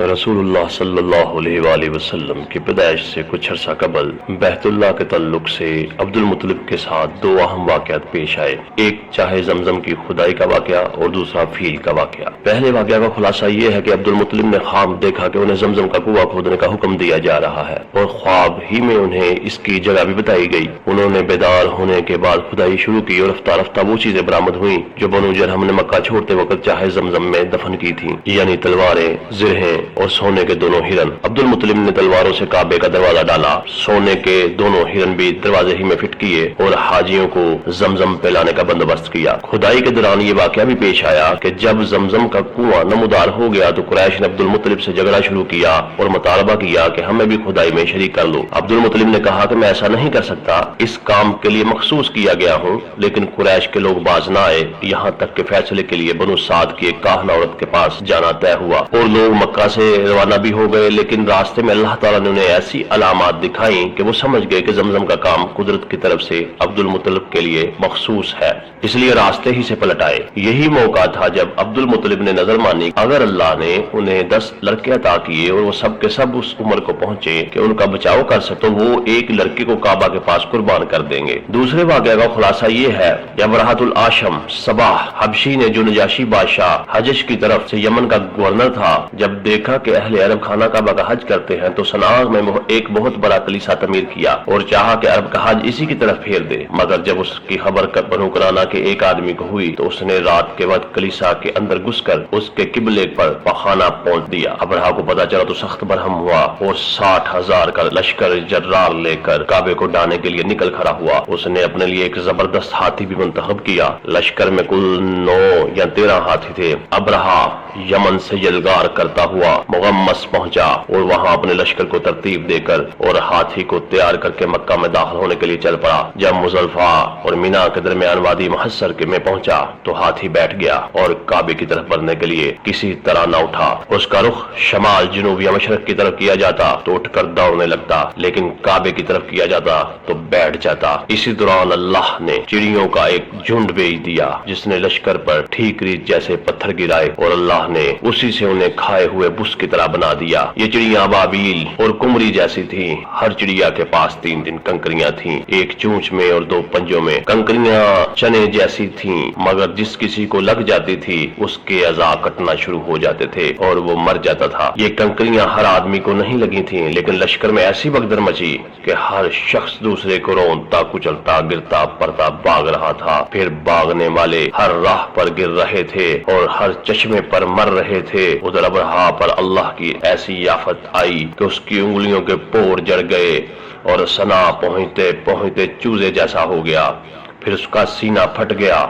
رسول اللہ صلی اللہ علیہ وآلہ وسلم کی پیدائش سے کچھ عرصہ قبل بیت اللہ کے تعلق سے عبد المطلب کے ساتھ دو اہم واقعات پیش آئے، ایک چاہے زمزم کی خدائی کا واقعہ اور دوسرا فیل کا واقعہ۔ پہلے واقعہ کا خلاصہ یہ ہے کہ عبد المطلب نے خواب دیکھا کہ انہیں زمزم کا کنواں کھودنے کا حکم دیا جا رہا ہے، اور خواب ہی میں انہیں اس کی جگہ بھی بتائی گئی۔ انہوں نے بیدار ہونے کے بعد خدائی شروع کی اور رفتہ رفتہ وہ چیزیں برآمد ہوئیں جو بنو جرہم نے مکہ چھوڑتے وقت چاہے زمزم میں دفن کی تھیں، یعنی تلواریں، زرہیں اور سونے کے دونوں ہرن۔ عبد المطلب نے تلواروں سے کعبے کا دروازہ ڈالا، سونے کے دونوں ہرن بھی دروازے ہی میں فٹ کیے اور حاجیوں کو زمزم پہ لانے کا بندوبست کیا۔ خدائی کے دوران یہ واقعہ بھی پیش آیا کہ جب زمزم کا کنواں نمودار ہو گیا تو قریش نے عبد المطلب سے جھگڑا شروع کیا اور مطالبہ کیا کہ ہمیں بھی خدائی میں شریک کر لو۔ عبد المطلب نے کہا کہ میں ایسا نہیں کر سکتا، اس کام کے لیے مخصوص کیا گیا ہوں، لیکن قریش کے لوگ باز نہ آئے، یہاں تک کہ فیصلے کے لیے بنو سعد کی ایک کاہنہ عورت کے پاس جانا طے ہوا اور لوگ مکہ سے روانہ بھی ہو گئے، لیکن راستے میں اللہ تعالیٰ نے انہیں ایسی علامات دکھائیں کہ وہ سمجھ گئے کہ زمزم کا کام قدرت کی طرف سے عبد المطلب کے لیے مخصوص ہے، اس لیے راستے ہی سے پلٹ آئے۔ یہی موقع تھا جب عبد المطلب نے نظر مانی اگر اللہ نے انہیں 10 لڑکے عطا کیے اور وہ سب کے سب اس عمر کو پہنچے کہ ان کا بچاؤ کر سکے تو وہ ایک لڑکے کو کعبہ کے پاس قربان کر دیں گے۔ دوسرے واقعہ کا خلاصہ یہ ہے کہ ابرہۃ الاشم صباح حبشی نے، جو نجاشی بادشاہ حجش کی طرف سے یمن کا گورنر تھا، جب دیکھا کہ اہل عرب خانہ کعبہ کا حج کرتے ہیں تو صنعاء میں ایک بہت بڑا کلیسا تعمیر کیا اور چاہا کہ عرب کا حج اسی کی طرف پھیر دے، مگر جب اس کی خبر بنو کنانہ کے ایک آدمی کو ہوئی تو اس نے رات کے وقت کلیسا کے اندر گھس کر اس کے قبلے پر پخانہ پہنچ دیا۔ ابرہا کو پتا چلا تو سخت برہم ہوا اور 60,000 کا لشکر جرار لے کر کعبے کو ڈھانے کے لیے نکل کھڑا ہوا۔ اس نے اپنے لیے ایک زبردست ہاتھی بھی منتخب کیا۔ لشکر میں کل 9 یا 13 ہاتھی تھے۔ ابرہا یمن سے یلغار کرتا ہوا مغمس پہنچا اور وہاں اپنے لشکر کو ترتیب دے کر اور ہاتھی کو تیار کر کے مکہ میں داخل ہونے کے لیے چل پڑا۔ جب مزدلفہ اور مینا کے درمیان وادی محصر کے میں پہنچا تو ہاتھی بیٹھ گیا اور کعبے کی طرف بڑھنے کے لیے کسی طرح نہ اٹھا۔ اس کا رخ شمال، جنوب یا مشرق کی طرف کیا جاتا تو اٹھ کر دوڑنے لگتا، لیکن کعبے کی طرف کیا جاتا تو بیٹھ جاتا۔ اسی دوران اللہ نے چڑیوں کا ایک جھنڈ بھیج دیا جس نے لشکر پر ٹھیکری جیسے پتھر گرائے اور اللہ نے اسی سے انہیں کھائے ہوئے بس کی طرح بنا دیا۔ یہ چڑیاں ابابیل اور کمری جیسی تھیں۔ ہر چڑیا کے پاس 3 کنکریاں تھیں، ایک چونچ میں اور 2 پنجوں میں۔ کنکریاں چنے جیسی تھیں، مگر جس کسی کو لگ جاتی تھی اس کے اعضاء کٹنا شروع ہو جاتے تھے اور وہ مر جاتا تھا۔ یہ کنکریاں ہر آدمی کو نہیں لگی تھیں، لیکن لشکر میں ایسی بھگدڑ مچی کہ ہر شخص دوسرے کو رونتا کچلتا گرتا پڑتا بھاگ رہا تھا۔ پھر بھاگنے والے ہر راہ پر گر رہے تھے اور ہر چشمے پر مر رہے تھے۔ ادھر ابرہا پر اللہ کی ایسی آفت آئی کہ اس کی انگلیوں کے پور جڑ گئے اور صنعاء پہنچتے پہنچتے چوزے جیسا ہو گیا۔ پھر اس کا سینہ پھٹ گیا،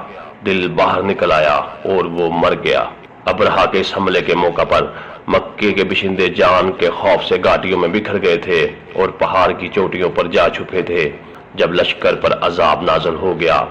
دل باہر نکل آیا اور وہ مر گیا۔ ابرہا کے اس حملے کے موقع پر مکے کے باشندے جان کے خوف سے گھاٹیوں میں بکھر گئے تھے اور پہاڑ کی چوٹیوں پر جا چھپے تھے۔ جب لشکر پر عذاب نازل ہو گیا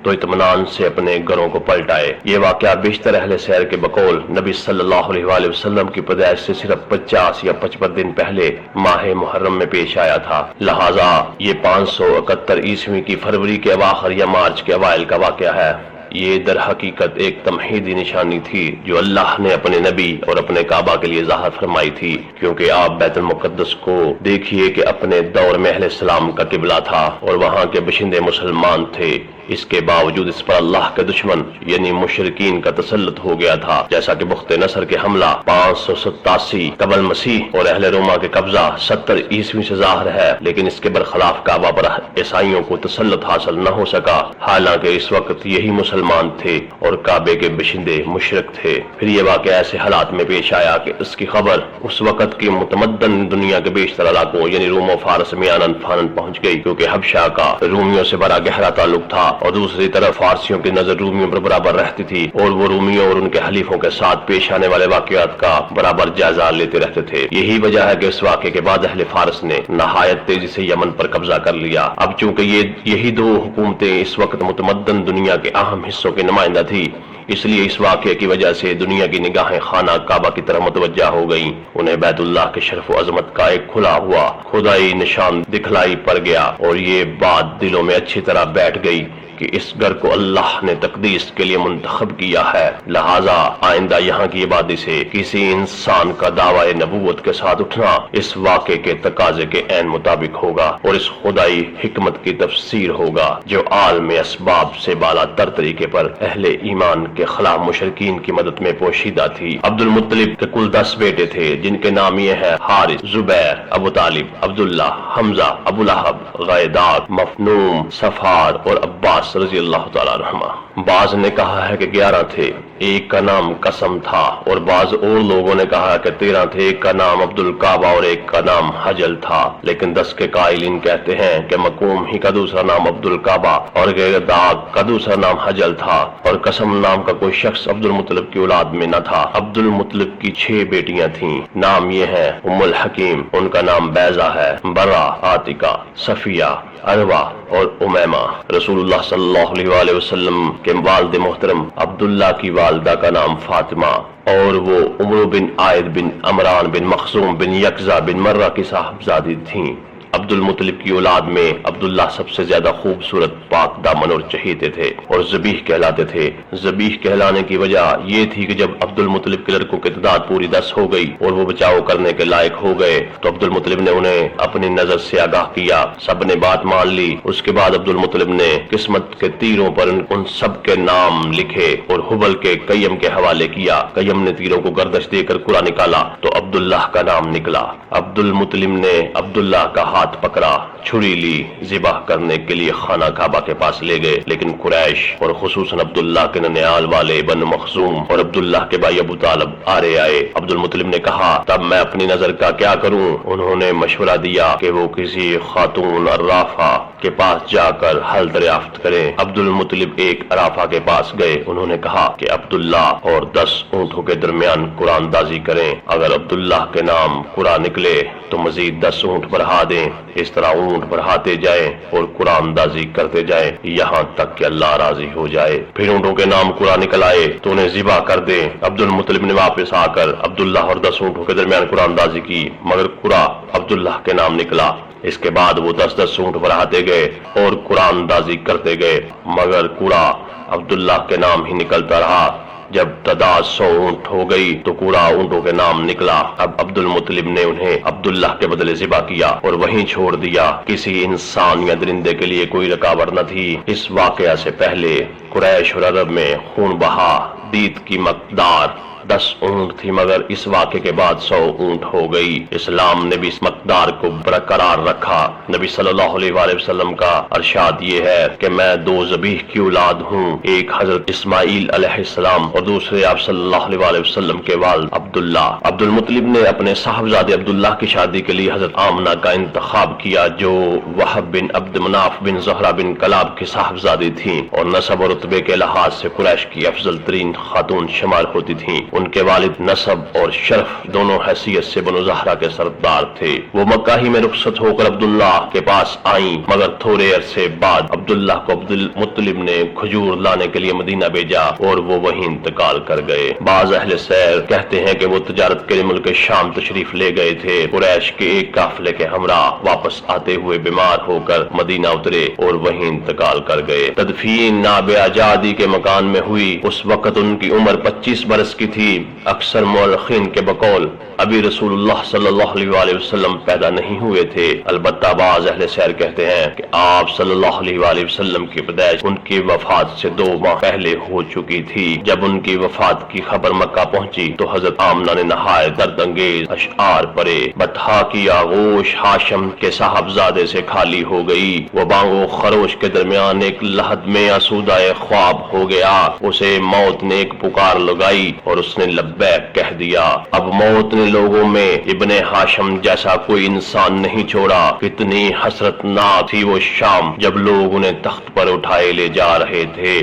تو اطمینان سے اپنے گھروں کو پلٹ آئے۔ یہ واقعہ بیشتر اہل سیر کے بقول نبی صلی اللہ علیہ وآلہ وسلم کی پیدائش سے صرف 50 یا 55 دن پہلے ماہ محرم میں پیش آیا تھا، لہٰذا یہ 571 عیسوی کی فروری کے اواخر یا مارچ کے اوائل کا واقعہ ہے۔ یہ در حقیقت ایک تمہیدی نشانی تھی جو اللہ نے اپنے نبی اور اپنے کعبہ کے لیے ظاہر فرمائی تھی، کیونکہ آپ بیت المقدس کو دیکھیے کہ اپنے دور میں اہل اسلام کا قبلہ تھا اور وہاں کے باشندے مسلمان تھے، اس کے باوجود اس پر اللہ کے دشمن یعنی مشرکین کا تسلط ہو گیا تھا، جیسا کہ بخت نصر کے حملہ 587 قبل مسیح اور اہل روما کے قبضہ 70 عیسوی سے ظاہر ہے، لیکن اس کے برخلاف کعبہ پر عیسائیوں کو تسلط حاصل نہ ہو سکا، حالانکہ اس وقت یہی مسلمان تھے اور کعبے کے باشندے مشرک تھے۔ پھر یہ واقعہ ایسے حالات میں پیش آیا کہ اس کی خبر اس وقت کی متمدن دنیا کے بیشتر علاقوں یعنی روم و فارس میں آنن فانن پہنچ گئی، کیونکہ حبشہ کا رومیوں سے بڑا گہرا تعلق تھا اور دوسری طرف فارسیوں کی نظر رومیوں پر برابر رہتی تھی اور وہ رومیوں اور ان کے حلیفوں کے ساتھ پیش آنے والے واقعات کا برابر جائزہ لیتے رہتے تھے۔ یہی وجہ ہے کہ اس واقعے کے بعد اہل فارس نے نہایت تیزی سے یمن پر قبضہ کر لیا۔ اب چونکہ یہی 2 حکومتیں اس وقت متمدن دنیا کے اہم حصوں کی نمائندہ تھی، اس لیے اس واقعے کی وجہ سے دنیا کی نگاہیں خانہ کعبہ کی طرف متوجہ ہو گئیں۔ انہیں بیت اللہ کے شرف و عظمت کا ایک کھلا ہوا خدائی نشان دکھلائی پڑ گیا اور یہ بات دلوں میں اچھی طرح بیٹھ گئی کہ اس گھر کو اللہ نے تقدیس کے لیے منتخب کیا ہے، لہذا آئندہ یہاں کی آبادی سے کسی انسان کا دعوی نبوت کے ساتھ اٹھنا اس واقعے کے تقاضے کے عین مطابق ہوگا اور اس خدائی حکمت کی تفسیر ہوگا جو عالم اسباب سے بالا تر طریقے پر اہل ایمان کے خلاف مشرکین کی مدد میں پوشیدہ تھی۔ عبد المطلب کے کل 10 بیٹے تھے جن کے نام یہ ہے حارث، زبیر، ابو طالب، عبداللہ، حمزہ، ابو لہب، غیداد، مفنوم، صفار اور عباس رضی اللہ تعالیٰ عنہما۔ بعض نے کہا ہے کہ 11 تھے، ایک کا نام قسم تھا، اور بعض اور لوگوں نے کہا کہ 13 تھے، ایک کا نام عبد الکعبہ اور ایک کا نام حجل تھا، لیکن 10 کے قائلین کہتے ہیں کہ مقوم ہی کا دوسرا نام عبد الکعبہ اور غیداد کا دوسرا نام حجل تھا، اور قسم نام کا کوئی شخص عبد المطلب کی اولاد میں نہ تھا۔ عبد المطلب کی 6 بیٹیاں تھیں، نام یہ ہے ام الحکیم، ان کا نام بیضہ ہے، برہ، عاتقہ، صفیہ، عروہ اور امیمہ۔ رسول اللہ صلی اللہ علیہ وآلہ وسلم کے والد محترم عبداللہ کی والدہ کا نام فاطمہ، اور وہ عمرو بن عائد بن عمران بن مخزوم بن یکزا بن مرہ کی صاحبزادی تھیں۔ عبد المطلب کی اولاد میں عبداللہ سب سے زیادہ خوبصورت، پاک دامن اور چہیتے تھے اور ذبیح کہلاتے تھے۔ ذبیح کہلانے کی وجہ یہ تھی کہ جب عبد المطلب کے لڑکوں کی تعداد پوری 10 ہو گئی اور وہ بچاؤ کرنے کے لائق ہو گئے تو عبد المطلب نے انہیں اپنی نظر سے آگاہ کیا، سب نے بات مان لی۔ اس کے بعد عبد المطلب نے قسمت کے تیروں پر ان سب کے نام لکھے اور حبل کے قیم کے حوالے کیا۔ قیم نے تیروں کو گردش دے کر قرآن نکالا تو عبداللہ کا نام نکلا۔ عبد المطلب نے عبداللہ کا ہاتھ پکڑا، چھری لی، ذبح کرنے کے لیے خانہ کعبہ کے پاس لے گئے، لیکن قریش اور خصوصاً عبداللہ کے ننیال والے بن مخزوم اور عبداللہ کے بھائی ابو طالب آرے آئے۔ عبد المطلب نے کہا تب میں اپنی نظر کا کیا کروں؟ انہوں نے مشورہ دیا کہ وہ کسی خاتون عرافہ کے پاس جا کر حل دریافت کریں۔ عبد المطلب ایک عرافہ کے پاس گئے، انہوں نے کہا کہ عبداللہ اور 10 اونٹوں کے درمیان قرآن دازی کریں، اگر عبداللہ کے نام قرآن نکلے تو مزید 10 اونٹ بڑھا دیں، اس طرح اونٹ بڑھاتے جائیں اور قرآن دازی کرتے جائیں یہاں تک کہ اللہ راضی ہو جائے، پھر اونٹوں کے نام قرآن نکل آئے تو انہیں ذبح کر دیں۔ عبد المطلب نے واپس آ کر عبداللہ اور 10 اونٹوں کے درمیان قرآن دازی کی، مگر قرآن عبداللہ کے نام نکلا۔ اس کے بعد وہ 10 اونٹ بڑھاتے گئے اور قرآن دازی کرتے گئے، مگر قرآن عبداللہ کے نام ہی نکلتا رہا۔ جب تعداد 100 اونٹ ہو گئی تو کوڑا اونٹوں کے نام نکلا۔ اب عبد المطلب نے انہیں عبداللہ کے بدلے ذبح کیا اور وہیں چھوڑ دیا۔ کسی انسان یا درندے کے لیے کوئی رکاوٹ نہ تھی۔ اس واقعہ سے پہلے قریش اور عرب میں خون بہا دیت کی مقدار 10 اونٹ تھی، مگر اس واقعے کے بعد 100 اونٹ ہو گئی۔ اسلام نے بھی اس مقدار کو برقرار رکھا۔ نبی صلی اللہ علیہ وآلہ وسلم کا ارشاد یہ ہے کہ میں 2 ذبیح کی اولاد ہوں، ایک حضرت اسماعیل علیہ السلام اور دوسرے آپ صلی اللہ علیہ وآلہ وسلم کے والد عبداللہ۔ عبد المطلب نے اپنے صاحبزادے عبداللہ کی شادی کے لیے حضرت آمنہ کا انتخاب کیا جو وہب بن عبد مناف بن زہرہ بن کلاب کی صاحبزادی تھیں اور نسب اور رتبے کے لحاظ سے قریش کی افضل ترین خاتون شمار ہوتی تھیں۔ ان کے والد نسب اور شرف دونوں حیثیت سے بنو زہرہ کے سردار تھے۔ وہ مکہ ہی میں رخصت ہو کر عبداللہ کے پاس آئیں، مگر تھوڑے عرصے بعد عبداللہ کو عبد المطلب نے کھجور لانے کے لیے مدینہ بھیجا اور وہ وہیں انتقال کر گئے۔ بعض اہل سیر کہتے ہیں کہ وہ تجارت کے لیے ملک شام تشریف لے گئے تھے۔ قریش کے ایک قافلے کے ہمراہ واپس آتے ہوئے بیمار ہو کر مدینہ اترے اور وہیں انتقال کر گئے۔ تدفین ناب اجادی کے مکان میں ہوئی۔ اس وقت ان کی عمر 25 برس کی تھی۔ اکثر مورخین کے بقول ابھی رسول اللہ صلی اللہ علیہ وآلہ وسلم پیدا نہیں ہوئے تھے، البتہ بعض اہل سیر کہتے ہیں کہ آپ صلی اللہ علیہ وآلہ وسلم کی پیدائش ان کی وفات سے 2 ماہ پہلے ہو چکی تھی۔ جب ان کی وفات کی خبر مکہ پہنچی تو حضرت آمنہ نے نہایت درد انگیز اشعار پڑے۔ بطحا کی آغوش ہاشم کے صاحبزادے سے خالی ہو گئی، وہ بانگ و خروش کے درمیان ایک لحد میں آسودہ خواب ہو گیا۔ اسے موت نے ایک پکار لگائی اور اس نے لبیک کہہ دیا۔ اب موت نے لوگوں میں ابن ہاشم جیسا کوئی انسان نہیں چھوڑا۔ کتنی حسرت ناک تھی وہ شام جب لوگ انہیں تخت پر اٹھائے لے جا رہے تھے۔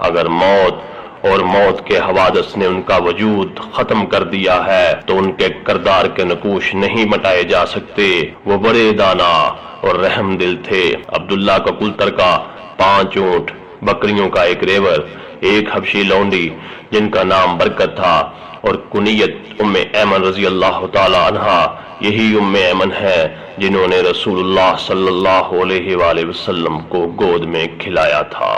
اگر موت اور موت کے حوادث نے ان کا وجود ختم کر دیا ہے تو ان کے کردار کے نقوش نہیں مٹائے جا سکتے۔ وہ بڑے دانا اور رحم دل تھے۔ عبداللہ کا کل ترکہ 5 اونٹ، بکریوں کا 1 ریور، ایک حبشی لونڈی جن کا نام برکت تھا اور کنیت ام ایمن رضی اللہ تعالی عنہا، یہی ام ایمن ہے جنہوں نے رسول اللہ صلی اللہ علیہ وآلہ وسلم کو گود میں کھلایا تھا۔